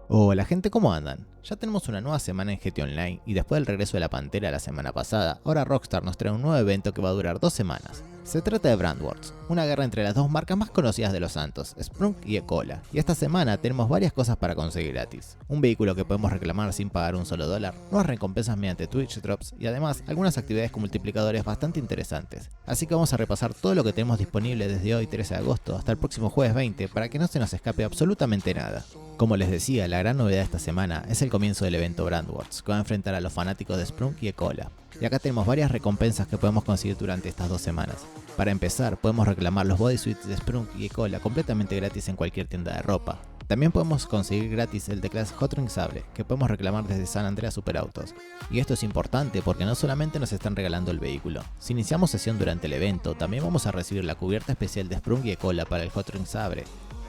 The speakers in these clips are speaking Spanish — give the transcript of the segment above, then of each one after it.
Hola gente, ¿cómo andan? Ya tenemos una nueva semana en GTA Online y después del regreso de la Pantera la semana pasada, ahora Rockstar nos trae un nuevo evento que va a durar 2 semanas. Se trata de Brand Wars, una guerra entre las dos marcas más conocidas de Los Santos, Sprunk y Ecola, y esta semana tenemos varias cosas para conseguir gratis. Un vehículo que podemos reclamar sin pagar un solo dólar, nuevas recompensas mediante Twitch Drops y además algunas actividades con multiplicadores bastante interesantes. Así que vamos a repasar todo lo que tenemos disponible desde hoy 13 de agosto hasta el próximo jueves 20 para que no se nos escape absolutamente nada. Como les decía, la gran novedad de esta semana es el comienzo del evento Brand Wars, que va a enfrentar a los fanáticos de Sprunk y Ecola. Y acá tenemos varias recompensas que podemos conseguir durante estas 2 semanas. Para empezar, podemos reclamar los bodysuits de Sprunk y Ecola completamente gratis en cualquier tienda de ropa. También podemos conseguir gratis el The-Class Hotring Sabre, que podemos reclamar desde San Andreas Superautos. Y esto es importante porque no solamente nos están regalando el vehículo. Si iniciamos sesión durante el evento, también vamos a recibir la cubierta especial de Sprunk y Ecola para el Hotring Sabre.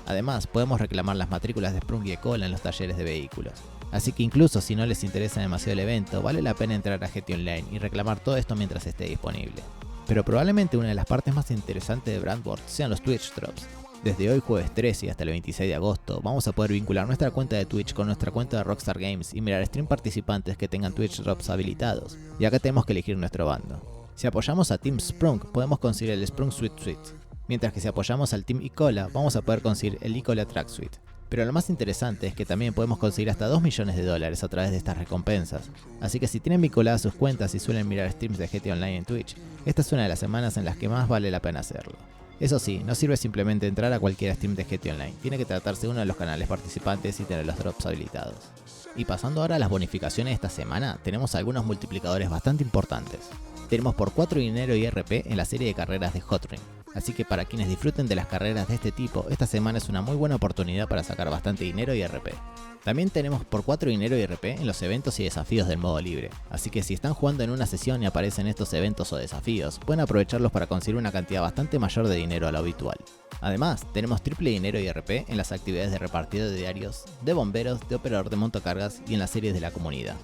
Además, podemos reclamar las matrículas de Sprunk y Ecola en los talleres de vehículos. Así que incluso si no les interesa demasiado el evento, vale la pena entrar a GTA Online y reclamar todo esto mientras esté disponible. Pero probablemente una de las partes más interesantes de Brand Wars sean los Twitch Drops. Desde hoy jueves 13 y hasta el 26 de agosto vamos a poder vincular nuestra cuenta de Twitch con nuestra cuenta de Rockstar Games y mirar stream participantes que tengan Twitch Drops habilitados, y acá tenemos que elegir nuestro bando. Si apoyamos a Team Sprunk podemos conseguir el Sprunk Sweet Suite, mientras que si apoyamos al Team Ecola vamos a poder conseguir el Ecola Track Suite. Pero lo más interesante es que también podemos conseguir hasta $2 millones a través de estas recompensas. Así que si tienen vinculadas sus cuentas y suelen mirar streams de GTA Online en Twitch, esta es una de las semanas en las que más vale la pena hacerlo. Eso sí, no sirve simplemente entrar a cualquier stream de GTA Online, tiene que tratarse de uno de los canales participantes y tener los drops habilitados. Y pasando ahora a las bonificaciones de esta semana, tenemos algunos multiplicadores bastante importantes. Tenemos por 4 dinero y RP en la serie de carreras de Hotring. Así que para quienes disfruten de las carreras de este tipo, esta semana es una muy buena oportunidad para sacar bastante dinero y RP. También tenemos por 4 dinero y RP en los eventos y desafíos del modo libre, así que si están jugando en una sesión y aparecen estos eventos o desafíos, pueden aprovecharlos para conseguir una cantidad bastante mayor de dinero a lo habitual. Además, tenemos triple dinero y RP en las actividades de repartido de diarios, de bomberos, de operador de montacargas y en las series de la comunidad.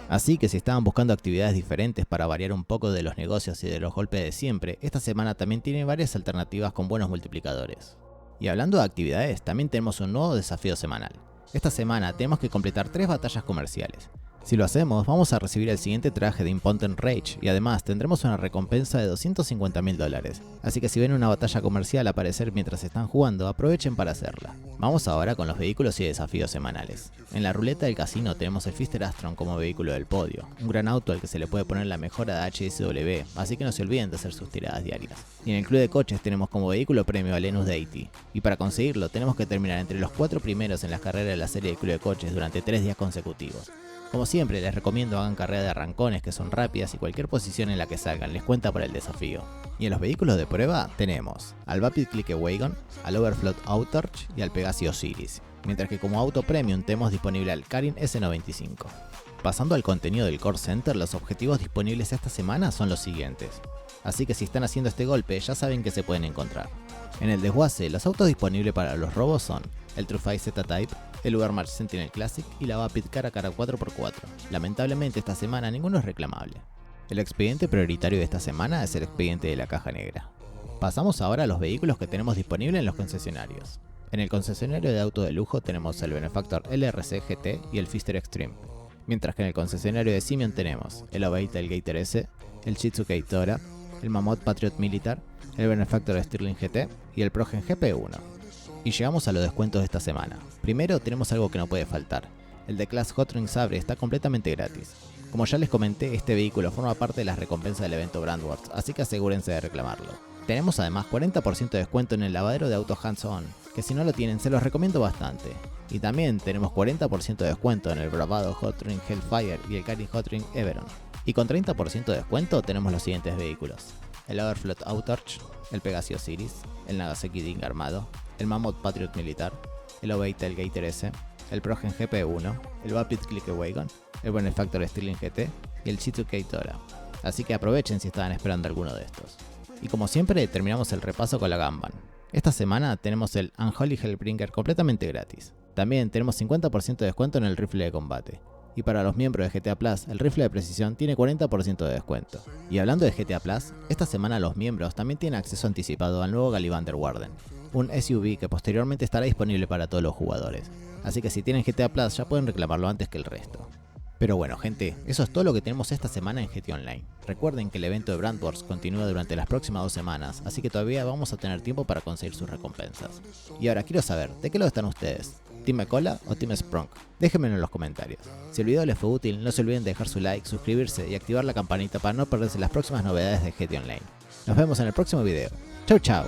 Así que si estaban buscando actividades diferentes para variar un poco de los negocios y de los golpes de siempre, esta semana también tiene varias alternativas con buenos multiplicadores. Y hablando de actividades, también tenemos un nuevo desafío semanal. Esta semana tenemos que completar 3 batallas comerciales. Si lo hacemos, vamos a recibir el siguiente traje de Impotent Rage y además tendremos una recompensa de $250.000. Así que si ven una batalla comercial aparecer mientras están jugando, aprovechen para hacerla. Vamos ahora con los vehículos y desafíos semanales. En la ruleta del casino tenemos el Fister Astron como vehículo del podio, un gran auto al que se le puede poner la mejora de HSW, así que no se olviden de hacer sus tiradas diarias. Y en el club de coches tenemos como vehículo premio al Enus Deity, y para conseguirlo tenemos que terminar entre los 4 primeros en las carreras de la serie del club de coches durante 3 días consecutivos. Como siempre, les recomiendo hagan carreras de arrancones que son rápidas y cualquier posición en la que salgan les cuenta para el desafío. Y en los vehículos de prueba tenemos al Vapid Clique Wagon, al Overflow Autorch y al Pegasi Osiris, mientras que como auto premium tenemos disponible al Karin S95. Pasando al contenido del Core Center, los objetivos disponibles esta semana son los siguientes, así que si están haciendo este golpe ya saben que se pueden encontrar. En el desguace, los autos disponibles para los robos son el Truefy Z-Type, el Uber March Sentinel Classic y la Vapid cara a cara 4x4. Lamentablemente esta semana ninguno es reclamable. El expediente prioritario de esta semana es el expediente de la caja negra. Pasamos ahora a los vehículos que tenemos disponibles en los concesionarios. En el concesionario de auto de lujo tenemos el Benefactor LRC GT y el Fister Extreme, mientras que en el concesionario de Simeon tenemos el Ovate Gator S, el Shitsuke Tora, el Mammoth Patriot Militar, el Benefactor Stirling GT y el Progen GP1. Y llegamos a los descuentos de esta semana. Primero tenemos algo que no puede faltar. El The-Class Hotring Sabre está completamente gratis. Como ya les comenté, este vehículo forma parte de las recompensas del evento Brand Wars, así que asegúrense de reclamarlo. Tenemos además 40% de descuento en el lavadero de autos hands-on, que si no lo tienen se los recomiendo bastante. Y también tenemos 40% de descuento en el Bravado Hotring Hellfire y el Karin Hotring Everon. Y con 30% de descuento tenemos los siguientes vehículos: el Overflow Autorch, el Pegasi Osiris, el Nagasaki Ding armado, el Mammoth Patriot Militar, el Ovate Gator S, el Progen GP1, el Vapid Clique Wagon, el Benefactor Stirling GT y el Shitsuke Tora. Así que aprovechen si estaban esperando alguno de estos. Y como siempre terminamos el repaso con la Gunban. Esta semana tenemos el Unholy Hellbringer completamente gratis. También tenemos 50% de descuento en el rifle de combate. Y para los miembros de GTA Plus, el rifle de precisión tiene 40% de descuento. Y hablando de GTA Plus, esta semana los miembros también tienen acceso anticipado al nuevo Galibander Warden, un SUV que posteriormente estará disponible para todos los jugadores. así que si tienen GTA Plus ya pueden reclamarlo antes que el resto. Pero bueno gente, eso es todo lo que tenemos esta semana en GT Online. Recuerden que el evento de Brand Wars continúa durante las próximas 2 semanas, así que todavía vamos a tener tiempo para conseguir sus recompensas. Y ahora quiero saber, ¿de qué lado están ustedes? ¿Team Cola o Team Sprunk? Déjenmelo en los comentarios. Si el video les fue útil, no se olviden de dejar su like, suscribirse y activar la campanita para no perderse las próximas novedades de GT Online. Nos vemos en el próximo video. Chau chau.